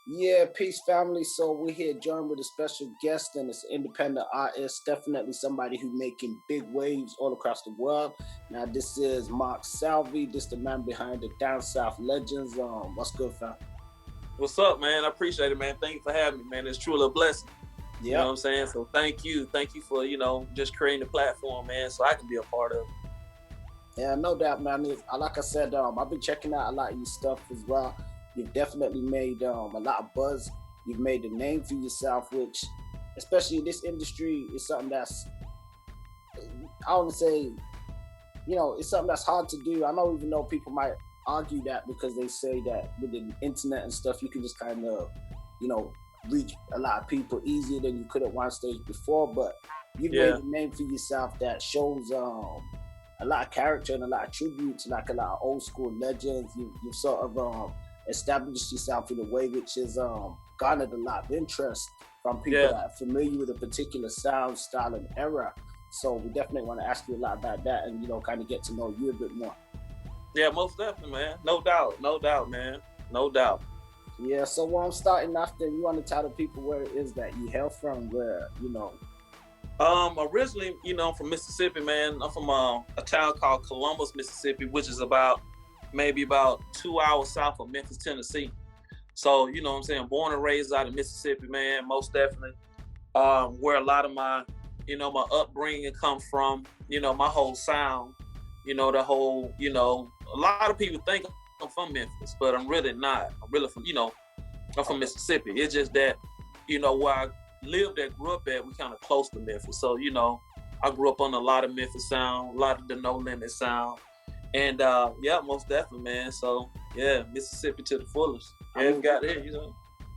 Yeah, peace family. So we're here joined with a special guest, and it's an independent artist, definitely somebody who's making big waves all across the world. Now this is Mark Selvie, this the man behind the Down South Legends. What's good, fam? What's up, man? I appreciate it, man. Thank you for having me, man. It's truly a blessing. Yep. You know what I'm saying? So thank you for, just creating the platform, man, so I can be a part of it. Yeah, no doubt, man. Like I said, I've been checking out a lot of your stuff as well. You've definitely made a lot of buzz. You've made a name for yourself, which, especially in this industry, is something that's, I want to say, it's something that's hard to do. I know, even though people might argue that because they say that with the internet and stuff, you can just kind of, reach a lot of people easier than you could at one stage before. But you've made a name for yourself that shows a lot of character and a lot of tribute to like a lot of old school legends. You've sort of established yourself in a way which has garnered a lot of interest from people that are familiar with a particular sound, style, and era. So we definitely want to ask you a lot about that and, kind of get to know you a bit more. Yeah, most definitely, man. No doubt, man. No doubt. Yeah, so I'm starting off, then you want to tell the people where it is that you hail from, where, Originally, I'm from Mississippi, man. I'm from a town called Columbus, Mississippi, which is maybe about 2 hours south of Memphis, Tennessee. So, what I'm saying, born and raised out of Mississippi, man, most definitely. Where a lot of my, my upbringing come from, my whole sound, the whole, a lot of people think I'm from Memphis, but I'm really not. I'm really from, I'm from Mississippi. It's just that, where I lived at, grew up at, we kind of close to Memphis. So, I grew up on a lot of Memphis sound, a lot of the No Limit sound. And most definitely, man. So Mississippi to the fullest. Yeah, we got it,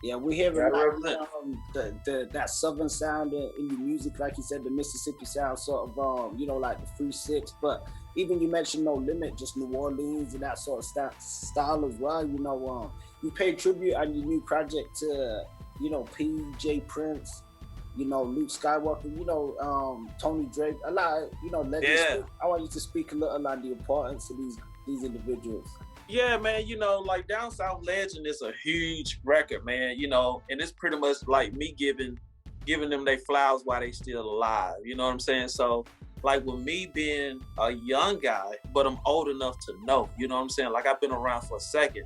Yeah, we hear that southern sound in your music, like you said, the Mississippi sound, sort of, like the 3-6. But even you mentioned No Limit, just New Orleans and that sort of style as well. You paid tribute on your new project to, PJ Prince, Luke Skywalker, Tony Drake, a lot of, legends. I want you to speak a little on the importance of these individuals. Yeah, man, like Down South Legend is a huge record, man, and it's pretty much like me giving them their flowers while they still alive, you know what I'm saying? So, like with me being a young guy, but I'm old enough to know, you know what I'm saying? Like I've been around for a second.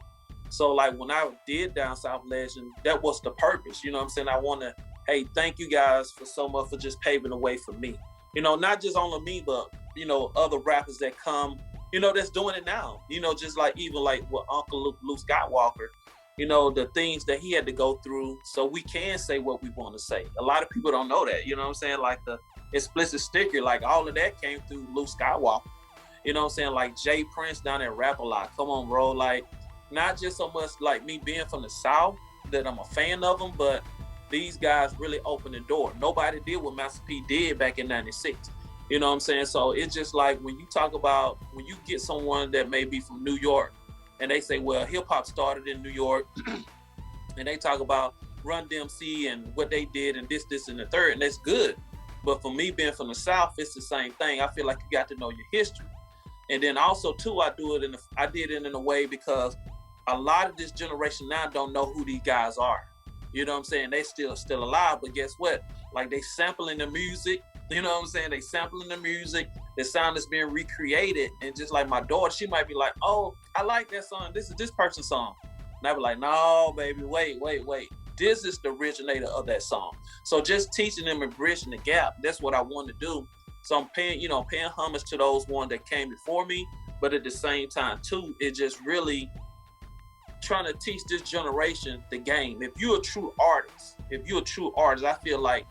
So like when I did Down South Legend, that was the purpose, you know what I'm saying? I want to, hey, thank you guys for so much for just paving the way for me. Not just only me, but, other rappers that come, that's doing it now. Just like even like with Uncle Luke Skywalker, the things that he had to go through so we can say what we want to say. A lot of people don't know that, you know what I'm saying? Like the explicit sticker, like all of that came through Luke Skywalker. You know what I'm saying? Like Jay Prince down there rap a lot. Come on, bro. Like not just so much like me being from the South that I'm a fan of them, but these guys really opened the door. Nobody did what Master P did back in 96. You know what I'm saying? So it's just like when you talk about, when you get someone that may be from New York and they say, well, hip hop started in New York and they talk about Run DMC and what they did and this, and the third, and that's good. But for me being from the South, it's the same thing. I feel like you got to know your history. And then also too, I did it in a way because a lot of this generation now don't know who these guys are. You know what I'm saying? They still alive, but guess what? Like they sampling the music, you know what I'm saying? They sampling the music, the sound is being recreated. And just like my daughter, she might be like, oh, I like that song. This is this person's song. And I'd be like, no, baby, wait. This is the originator of that song. So just teaching them and bridging the gap, that's what I want to do. So I'm paying homage to those ones that came before me, but at the same time too, it just really trying to teach this generation the game. If you're a true artist, I feel like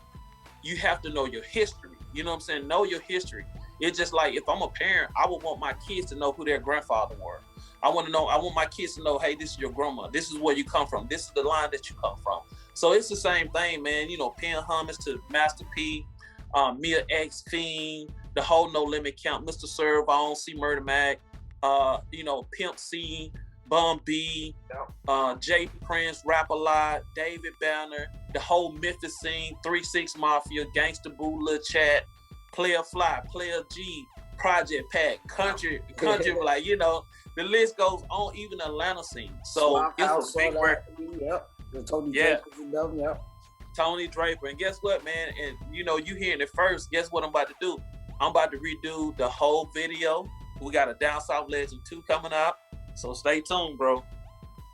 you have to know your history. You know what I'm saying? Know your history. It's just like if I'm a parent, I would want my kids to know who their grandfather were. I want my kids to know, hey, this is your grandma. This is where you come from. This is the line that you come from. So it's the same thing, man. Paying homage to Master P, Mia X, Fiend, the whole No Limit Count, Mr. SERV-ON, C Murder Mac, Pimp C, Bum B, Jay Prince, Rap a Lot, David Banner, the whole Memphis scene, 3-6 Mafia, Gangsta Boo, LaCHAT, Player Fly, Player G, Project Pack, country, like, you know, the list goes on, even the Atlanta scene. So it's a big record. Yep. The Tony Draper's in them, yep. Tony Draper. And guess what, man? And you know, you hearing it first. Guess what I'm about to do? I'm about to redo the whole video. We got a Down South Legend 2 coming out. So stay tuned, bro.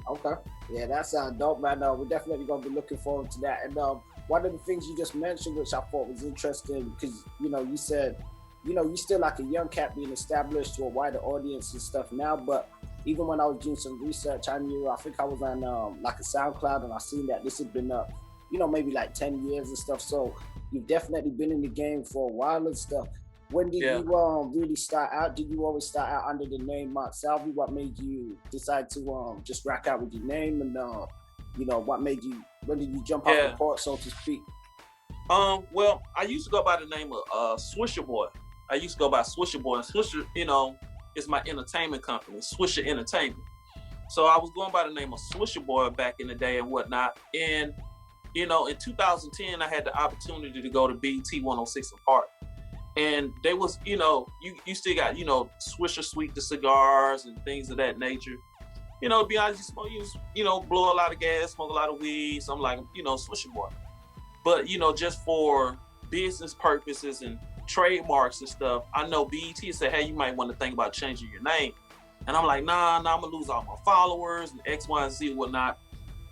Okay. Yeah, that sounds dope, man. We're definitely going to be looking forward to that. And one of the things you just mentioned, which I thought was interesting, because, you know, you said, you know, you're still like a young cat being established to a wider audience and stuff now. But even when I was doing some research, I knew, I think I was on like a SoundCloud, and I seen that this had been up, you know, maybe like 10 years and stuff. So you've definitely been in the game for a while and stuff. When did you really start out? Did you always start out under the name Mark Selvie? What made you decide to just rock out with your name? And you know, what made you, when did you jump off the court, so to speak? Well, I used to go by the name of Swisher Boy. I used to go by Swisher Boy. And Swisher, you know, is my entertainment company, Swisher Entertainment. So I was going by the name of Swisher Boy back in the day and whatnot. And, you know, in 2010, I had the opportunity to go to BET 106 in Park. And they was, you know, you still got, you know, Swisher Sweet the cigars and things of that nature. You know, to be honest, you know, blow a lot of gas, smoke a lot of weed. So I'm like, you know, Swisher Boy. But, you know, just for business purposes and trademarks and stuff, I know BET said, hey, you might want to think about changing your name. And I'm like, nah, I'm gonna lose all my followers and X, Y, and Z and whatnot.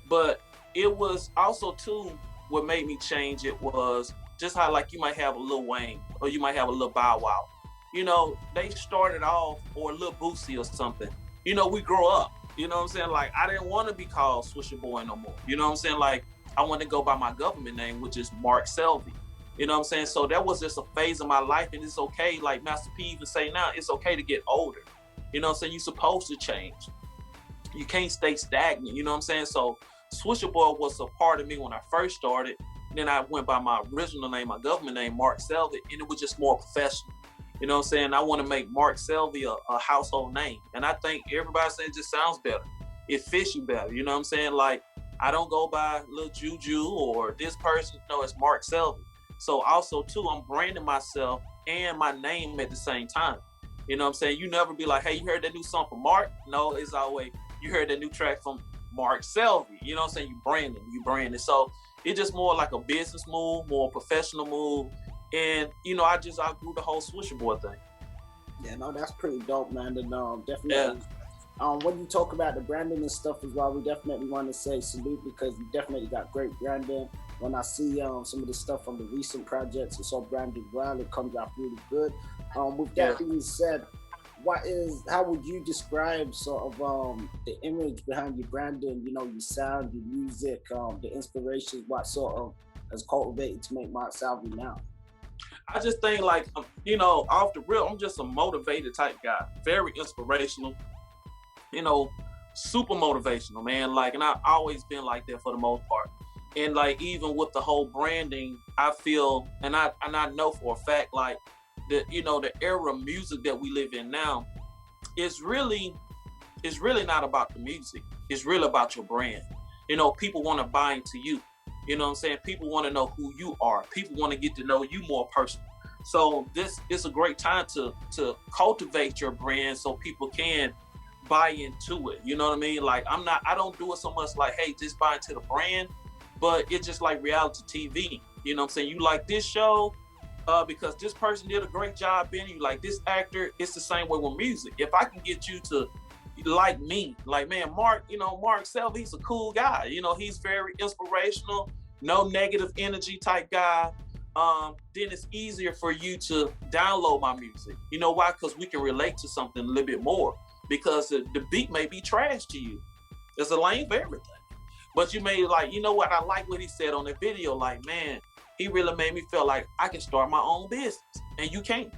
But it was also too, what made me change it was just how, like, you might have a Lil Wayne or you might have a Lil Bow Wow. You know, they started off, or Lil Boosie or something. You know, we grow up. You know what I'm saying? Like, I didn't want to be called Swisher Boy no more. You know what I'm saying? Like, I want to go by my government name, which is Mark Selvie. You know what I'm saying? So that was just a phase of my life, and it's okay, like Master P even say now, it's okay to get older. You know what I'm saying? You're supposed to change. You can't stay stagnant, you know what I'm saying? So Swisher Boy was a part of me when I first started. Then I went by my original name, my government name, Mark Selvie, and it was just more professional. You know what I'm saying? I want to make Mark Selvie a household name. And I think everybody saying it just sounds better. It fits you better. You know what I'm saying? Like, I don't go by Lil Juju or this person. No, it's Mark Selvie. So also too, I'm branding myself and my name at the same time. You know what I'm saying? You never be like, hey, you heard that new song from Mark? No, it's always, you heard that new track from Mark Selvie. You know what I'm saying? You branding. So it's just more like a business move, more professional move. And, you know, I outgrew the whole Swisher Boy thing. Yeah, no, that's pretty dope, man. And definitely, when you talk about the branding and stuff as well, we definitely want to say salute, because you definitely got great branding. When I see some of the stuff from the recent projects, it's all branded well. It comes out really good. With that being said, how would you describe sort of the image behind your branding? You know, your sound, your music, the inspirations. What sort of has cultivated to make Mark Selvie now? I just think, like, you know, off the real, I'm just a motivated type guy, very inspirational. You know, super motivational, man. Like, and I've always been like that for the most part. And like, even with the whole branding, I feel, and I know for a fact, like, the, you know, the era of music that we live in now, it's really not about the music. It's really about your brand. You know, people want to buy into you. You know what I'm saying? People want to know who you are. People want to get to know you more personally. So this is a great time to cultivate your brand so people can buy into it. You know what I mean? Like, I don't do it so much like, hey, just buy into the brand, but it's just like reality TV. You know what I'm saying? You like this show because this person did a great job in you. Like this actor, it's the same way with music. If I can get you to like me, like, man, Mark, you know, Mark Selvie, he's a cool guy. You know, he's very inspirational, no negative energy type guy. Then it's easier for you to download my music. You know why? Because we can relate to something a little bit more. Because the beat may be trash to you. There's a lane for everything. But you may like, you know what? I like what he said on the video. Like, man, he really made me feel like I can start my own business. And you can't.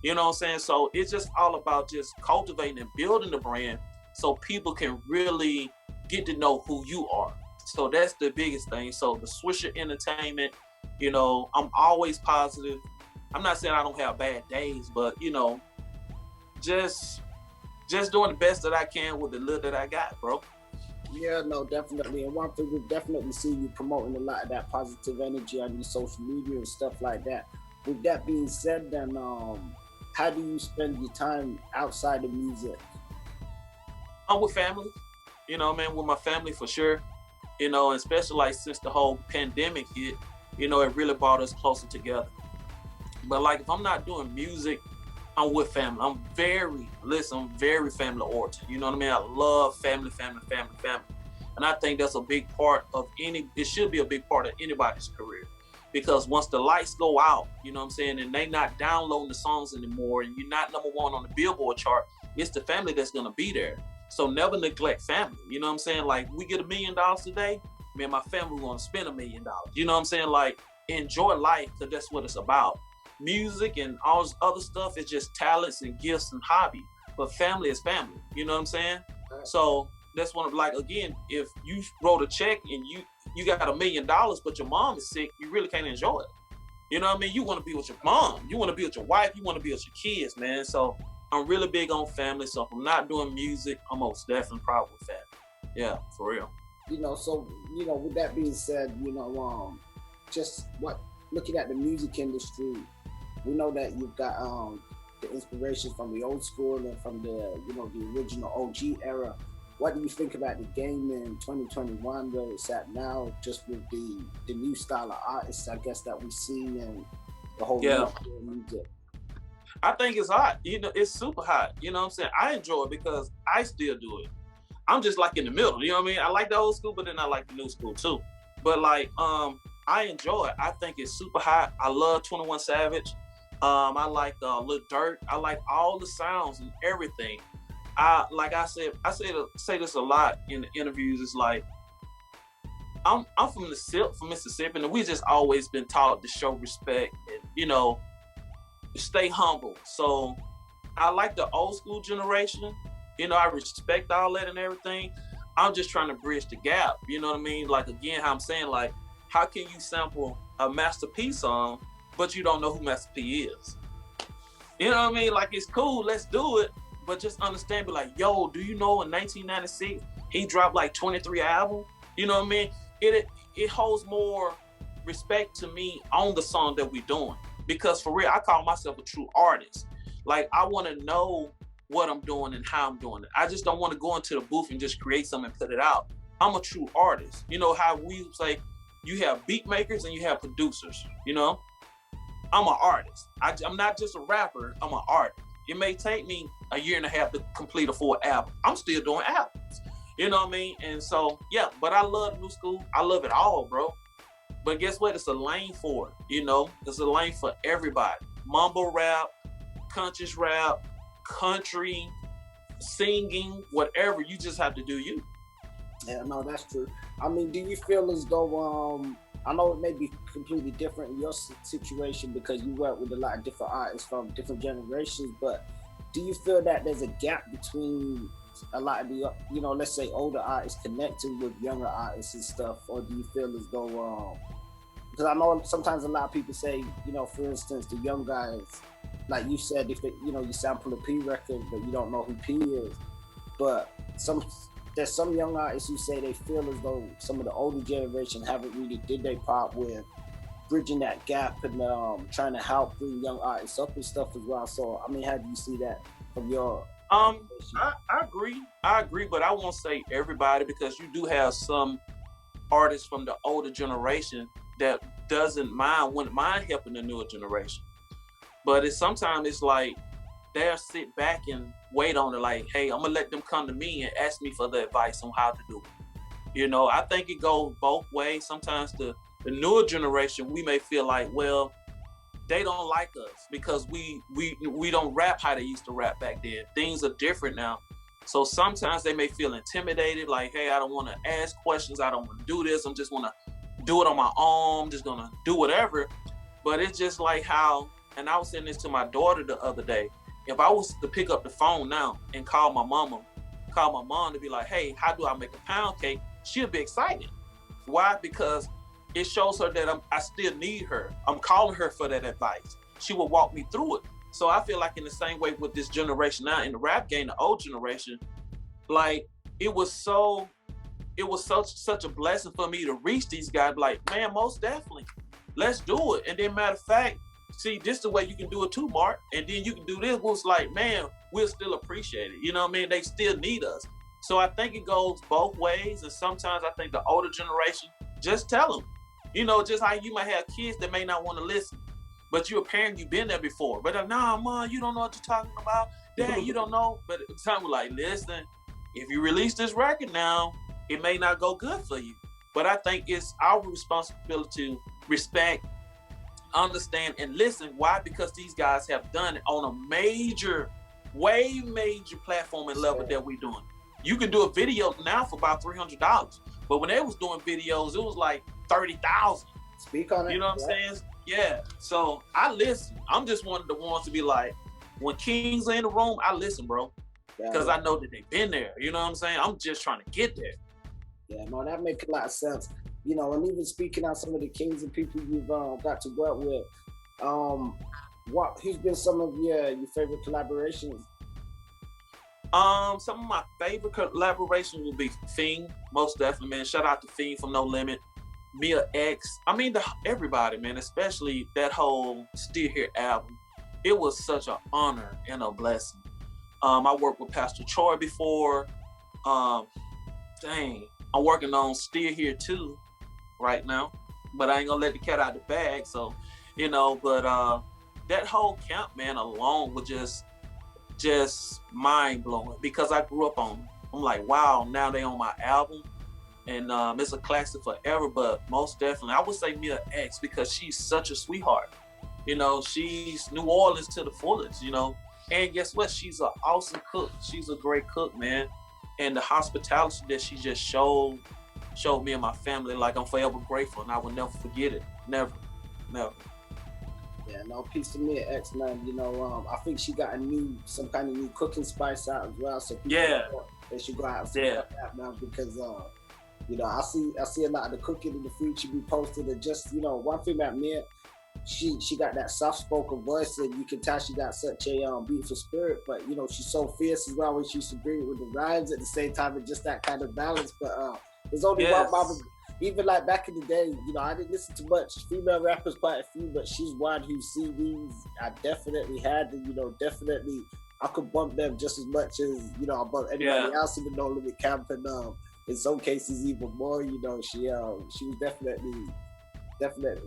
You know what I'm saying? So it's just all about just cultivating and building the brand so people can really get to know who you are. So that's the biggest thing. So the Swisher Entertainment, you know, I'm always positive. I'm not saying I don't have bad days, but, you know, just doing the best that I can with the little that I got, bro. Yeah, no, definitely. And one thing we've definitely seen you promoting a lot of that positive energy on your social media and stuff like that. With that being said, then how do you spend your time outside of music? I'm with family, you know, man, with my family for sure. You know, and especially like since the whole pandemic hit, you know, it really brought us closer together. But like if I'm not doing music, I'm with family. I'm very family oriented. You know what I mean? I love family. And I think that's a big part of it should be a big part of anybody's career. Because once the lights go out, you know what I'm saying, and they not downloading the songs anymore, and you're not number one on the Billboard chart, it's the family that's gonna be there. So never neglect family. You know what I'm saying? Like we get $1 million today, me and my family want to spend $1 million. You know what I'm saying? Like enjoy life, because that's what it's about. Music and all this other stuff is just talents and gifts and hobby. But family is family. You know what I'm saying? Right. So that's one of, like, again, if you wrote a check and you got $1 million, but your mom is sick, you really can't enjoy it. You know what I mean? You want to be with your mom. You want to be with your wife. You want to be with your kids, man. So I'm really big on family. So if I'm not doing music, I'm most definitely proud with family. Yeah, for real. You know, so, you know, with that being said, you know, looking at the music industry, we know that you've got the inspiration from the old school and from the, you know, the original OG era. What do you think about the game in 2021, where it's at now, just with the new style of artists, I guess, that we see, and the whole music? I think it's hot. You know, it's super hot. You know what I'm saying? I enjoy it because I still do it. I'm just like in the middle. You know what I mean? I like the old school, but then I like the new school too. But like, I enjoy it. I think it's super hot. I love 21 Savage. I like Lil Durk. I like all the sounds and everything. Like I say this a lot in the interviews. It's like I'm from the Silkk, from Mississippi, and we just always been taught to show respect and, you know, stay humble. So I like the old school generation. You know, I respect all that and everything. I'm just trying to bridge the gap. You know what I mean? Like, again, how I'm saying, like, how can you sample a Master P song, but you don't know who Master P is? You know what I mean? Like, it's cool, let's do it, but just understand, be like, yo, do you know in 1996, he dropped like 23 albums? You know what I mean? It holds more respect to me on the song that we're doing. Because for real, I call myself a true artist. Like, I want to know what I'm doing and how I'm doing it. I just don't want to go into the booth and just create something and put it out. I'm a true artist. You know how we say you have beat makers and you have producers, you know? I'm an artist. I'm not just a rapper, I'm an artist. It may take me a year and a half to complete a full album. I'm still doing albums. You know what I mean? And so, yeah, but I love new school. I love it all, bro. But guess what? It's a lane for it, you know? It's a lane for everybody. Mumble rap, conscious rap, country, singing, whatever. You just have to do you. Yeah, no, that's true. I mean, do you feel as though, I know it may be completely different in your situation because you work with a lot of different artists from different generations, but do you feel that there's a gap between a lot of the, you know, let's say older artists connecting with younger artists and stuff, or do you feel as though, because I know sometimes a lot of people say, you know, for instance, the young guys, like you said, if they, you know, you sample a P record, but you don't know who P is, but there's some young artists who say they feel as though some of the older generation haven't really did their part with bridging that gap and trying to help bring young artists up and stuff as well. So, I mean, how do you see that from your I agree, but I won't say everybody, because you do have some artists from the older generation that wouldn't mind helping the newer generation. But sometimes it's like they'll sit back and wait on it, like, hey, I'm gonna let them come to me and ask me for the advice on how to do it. You know, I think it goes both ways. Sometimes the newer generation, we may feel like, well, they don't like us because we don't rap how they used to rap back then. Things are different now. So sometimes they may feel intimidated, like, hey, I don't want to ask questions. I don't want to do this. I'm just want to do it on my own. I'm just going to do whatever. But it's just like how, and I was saying this to my daughter the other day, if I was to pick up the phone now and call my mom to be like, hey, how do I make a pound cake? She'll be excited. Why? Because it shows her that I still need her. I'm calling her for that advice. She will walk me through it. So I feel like in the same way with this generation now, in the rap game, the old generation, like it was such a blessing for me to reach these guys. Like, man, most definitely, let's do it. And then matter of fact, see, this is the way you can do it too, Mark. And then you can do this. Was like, man, we'll still appreciate it. You know what I mean? They still need us. So I think it goes both ways. And sometimes I think the older generation, just tell them. You know, just how you might have kids that may not want to listen. But you're a parent, you've been there before. But nah, Mom, you don't know what you're talking about. Dad, you don't know. But something like, listen, if you release this record now, it may not go good for you. But I think it's our responsibility to respect, understand, and listen. Why? Because these guys have done it on a major, way major platform and level that we're doing. You can do a video now for about $300. But when they was doing videos, it was like 30,000. Speak on it. You know what I'm saying? Yeah. So I listen. I'm just one of the ones to be like, when kings are in the room, I listen, bro. Because I know that they've been there. You know what I'm saying? I'm just trying to get there. Yeah, no, that makes a lot of sense. You know, and even speaking on some of the kings and people you've got to work with, who's been some of your favorite collaborations? Some of my favorite collaborations will be Fiend, most definitely, man. Shout out to Fiend from No Limit, Mia X. I mean, everybody, man, especially that whole Still Here album. It was such an honor and a blessing. I worked with Pastor Troy before. Dang, I'm working on Still Here too right now, but I ain't gonna let the cat out the bag. So, you know, but that whole camp, man, alone was just mind blowing because I grew up on them. I'm like, wow, now they on my album, and it's a classic forever. But most definitely, I would say Mia X because she's such a sweetheart. You know, she's New Orleans to the fullest. You know, and guess what? She's an awesome cook. She's a great cook, man. And the hospitality that she just showed me and my family, like, I'm forever grateful, and I will never forget it. Never. Yeah, no, peace to Mia X, man. You know, I think she got some kind of new cooking spice out as well. So they should go out and see that now because you know, I see a lot of the cooking in the food she be posted, and just, you know, one thing about Mia, she got that soft spoken voice, and you can tell she got such a beautiful spirit. But you know, she's so fierce as well when she used to bring it with the rhymes at the same time, and just that kind of balance. But there's only one mama. Even like back in the day, you know, I didn't listen to much female rappers, quite a few, but she's one who CDs I definitely had, and you know, definitely I could bump them just as much as, you know, I bump anybody else in the No Limit camp, and in some cases even more. You know, she was definitely.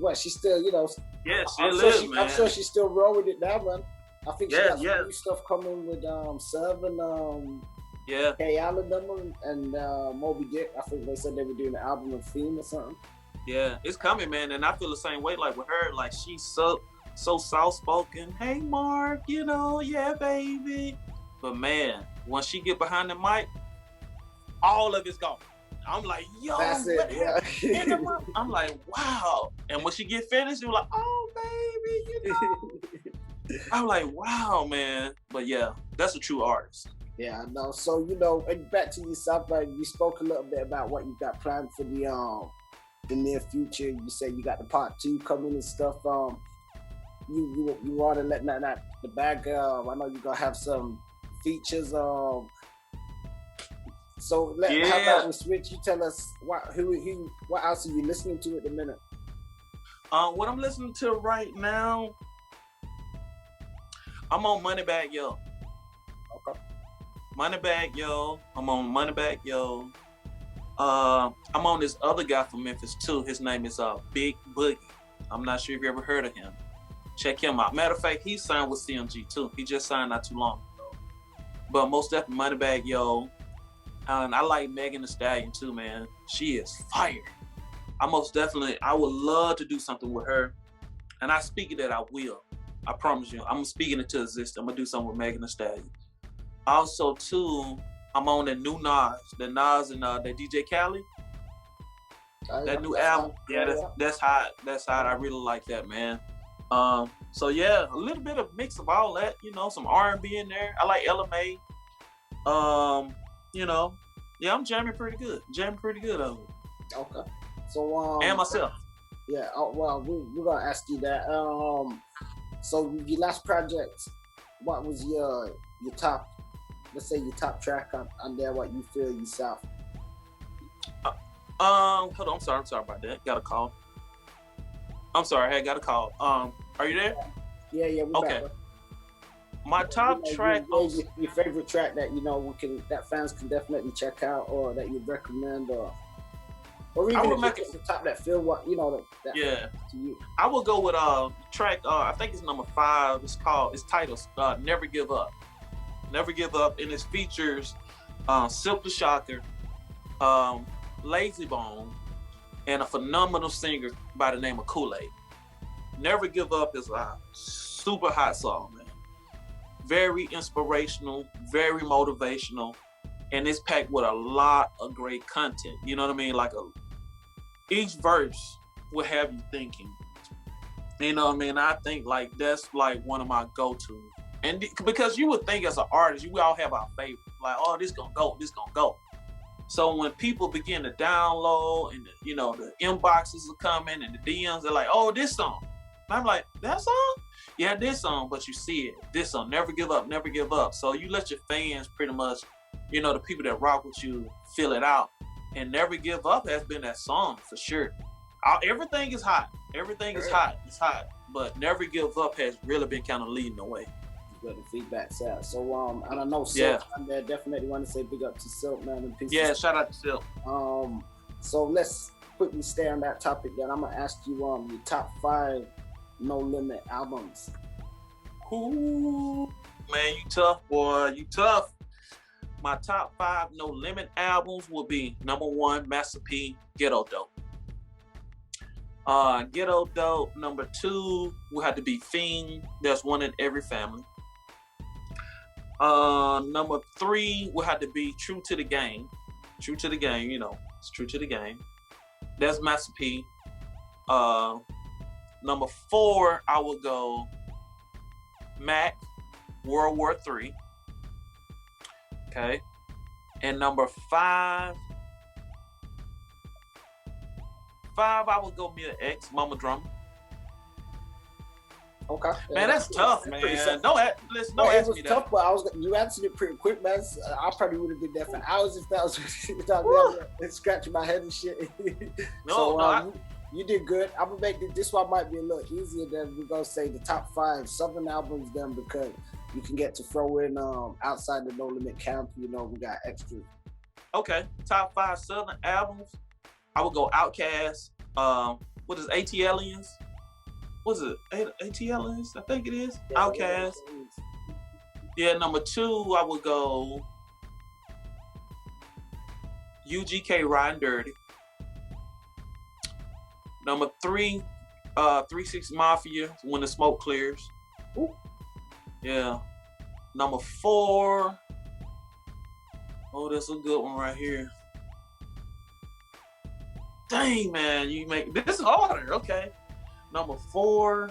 Well, she's still, you know. Yeah, man. I'm sure she's still rolling it now, man. I think she got some new stuff coming with SERV-ON and K Allen and Moby Dick. I think they said they were doing an album of Fiend or something. Yeah, it's coming, man, and I feel the same way. Like with her, like she's so soft spoken. Hey, Mark, you know, yeah, baby. But man, once she get behind the mic, all of it's gone. I'm like, yo, that's it. I'm like, wow. And when she get finished, you're like, oh, baby, you know. I'm like, wow, man. But yeah, that's a true artist. Yeah, I know. So, you know, back to yourself, you spoke a little bit about what you got planned for the near future. You said you got the part 2 coming and stuff. You want to let that the bag. I know you're gonna have some features. So how about we switch? You tell us what else are you listening to at the minute? What I'm listening to right now, I'm on Moneybag Yo. Okay. Moneybag Yo. I'm on Moneybag Yo. I'm on this other guy from Memphis too. His name is Big Boogie. I'm not sure if you ever heard of him. Check him out. Matter of fact, he signed with CMG too. He just signed not too long ago. But most definitely Moneybag Yo. And I like Megan Thee Stallion too, man. She is fire. I would love to do something with her. And I speak it that I will. I promise you. I'm speaking it to exist. I'm gonna do something with Megan Thee Stallion. Also too, I'm on the new Nas. The Nas and the DJ Khaled. That new album. That's hot. That's hot. I really like that, man. So yeah, a little bit of mix of all that, you know, some R&B in there. I like LMA. You know, yeah, I'm jamming pretty good over it. Okay. So and myself. Yeah. Well, we're gonna ask you that. So your last project, what was your top? Let's say your top track on there. What you feel yourself? Hold on. I'm sorry about that. Got a call. I'm sorry. I got a call. Are you there? Yeah, we okay. back. My top track. Your favorite track that that fans can definitely check out, or that you recommend, or even if it's the top that feel what that yeah. To you. I will go with track. I think it's number 5. It's titled "Never Give Up." Never Give Up, and it features Silkk the Shocker, LAYZIE Bone, and a phenomenal singer by the name of KULEAIDE. Never Give Up is a super hot song, man. Very inspirational, very motivational, and it's packed with a lot of great content. You know what I mean? Like each verse will have you thinking. You know what I mean? I think like that's like one of my go-tos. And because you would think as an artist, we all have our favorite. Like, oh, this gonna go. So when people begin to download and the inboxes are coming and the DMs are like, oh, this song. And I'm like, that song? Yeah, this song, but you see it. This song, Never Give Up, Never Give Up. So you let your fans pretty much, the people that rock with you, feel it out. And Never Give Up has been that song for sure. Everything is hot. Everything is hot. It's hot. But Never Give Up has really been kind of leading the way. Where the feedback's at. So and I know Silkk on there. Definitely want to say big up to Silkk, man. And peace. Yeah, shout out to Silkk. So let's quickly stay on that topic. Then I'm gonna ask you your top 5 No Limit albums. Ooh, man, you tough, boy. You tough. My top 5 No Limit albums will be number 1, Master P, Ghetto Dope. Ghetto Dope. Number 2 will have to be Fiend. There's one in every family. Number 3 will have to be True to the Game. True to the Game, it's True to the Game. That's Master P. Number 4, I will go Mac, World War III. Okay. And number 5, I would go Mia X, Mama Drummer. Okay. Man, that's tough, man. Don't ask me that. Tough, but you answered it pretty quick, man. I probably would have been there for hours if that was scratching my head and shit. You did good. I'm gonna make this one might be a little easier than we're gonna say the top 5 Southern albums then, because you can get to throw in outside the No Limit camp. We got extras. Okay, top 5 Southern albums. I would go Outkast. What is ATLiens? What's it? ATLiens? I think it is. Yeah, Outkast. Yeah, number 2, I would go UGK Riding Dirty. Number 3, 3-6 Mafia, When the Smoke Clears. Ooh. Yeah. Number 4. Oh, that's a good one right here. Dang, man, this is harder. Okay. Number 4.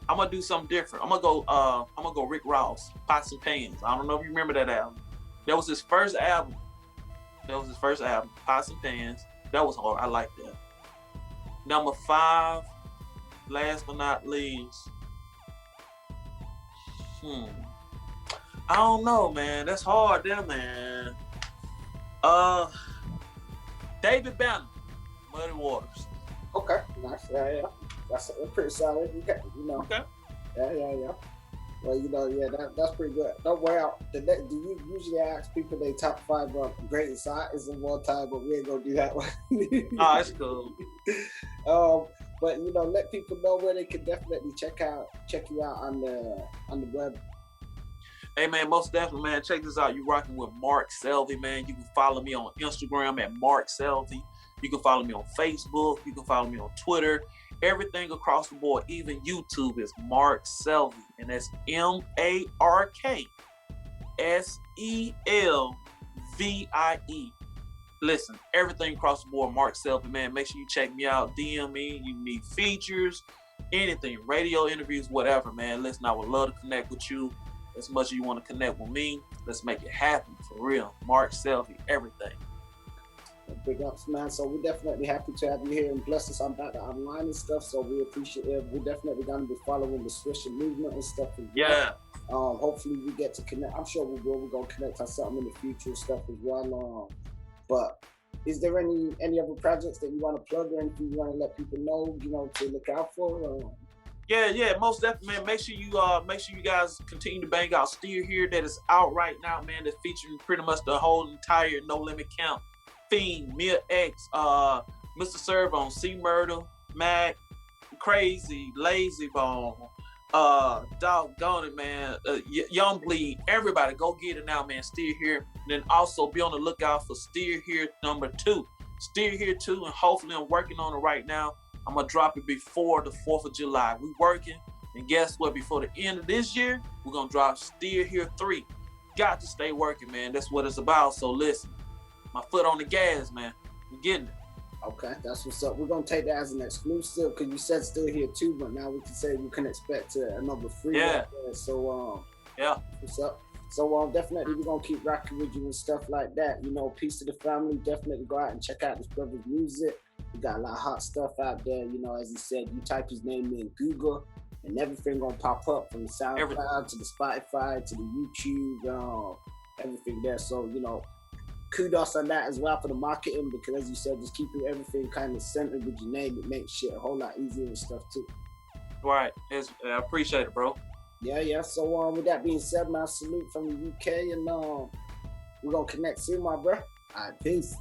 I'm gonna do something different. I'm gonna go Rick Ross, Pots and Pans. I don't know if you remember that album. That was his first album. Pots and Pans. That was hard. I like that. Number 5, last but not least. I don't know, man. That's hard there, man. David Banner, Muddy Waters. Okay, nice. Yeah. That's pretty solid. Okay. Yeah. Well, that's pretty good. Don't worry out. Do you usually ask people their top 5 greatest artists of all time, but we ain't gonna do that one. Oh, that's cool. But let people know where they can definitely check you out on the web. Hey man, most definitely, man. Check this out. You rocking with Mark Selvie, man. You can follow me on Instagram at Mark Selvie. You can follow me on Facebook. You can follow me on Twitter. Everything across the board, even YouTube, is Mark Selvie, and that's MarkSelvie. Listen, everything across the board, Mark Selvie, man. Make sure you check me out. DM me. You need features, anything, radio interviews, whatever, man. Listen, I would love to connect with you as much as you want to connect with me. Let's make it happen for real. Mark Selvie, everything. Big ups, man. So we're definitely happy to have you here and bless us on that online and stuff. So we appreciate it. We're definitely going to be following the Swisher movement and stuff as well. Yeah. Hopefully we get to connect. I'm sure we will. We're going to connect on something in the future and stuff as well. But Is there any other projects that you want to plug or anything you want to let people know, you know, to look out for? Yeah, most definitely, man. Make sure you guys continue to bang out Steer Here, that is out right now, man. That's featuring pretty much the whole entire No Limit Count, Fiend, Mia X, Mr. SERV-ON, C Murder, Mac, Krazy, LAYZIE Bone, doggone it, man. Young Bleed, everybody go get it now, man. Steer Here. And then also be on the lookout for Steer Here #2. Steer Here 2, and hopefully I'm working on it right now. I'm gonna drop it before the 4th of July. We working, and guess what? Before the end of this year, we're gonna drop Steer Here 3. Got to stay working, man. That's what it's about. So listen, my foot on the gas, man. We're getting it. Okay, that's what's up. We're gonna take that as an exclusive because you said Still Here 2, but now we can say we can expect another 3. Yeah. So yeah, what's up? So definitely we're gonna keep rocking with you and stuff like that. You know, peace to the family. Definitely go out and check out this brother's music. We got a lot of hot stuff out there. You know, as he said, you type his name in Google, and everything gonna pop up from the SoundCloud to the Spotify to the YouTube, everything there. So you know, kudos on that as well for the marketing, because as you said, just keeping everything kind of centered with your name, it makes shit a whole lot easier and stuff too. Right. I appreciate it, bro. Yeah. So with that being said, man, salute from the UK, and we're gonna connect soon, my bro. All right, peace.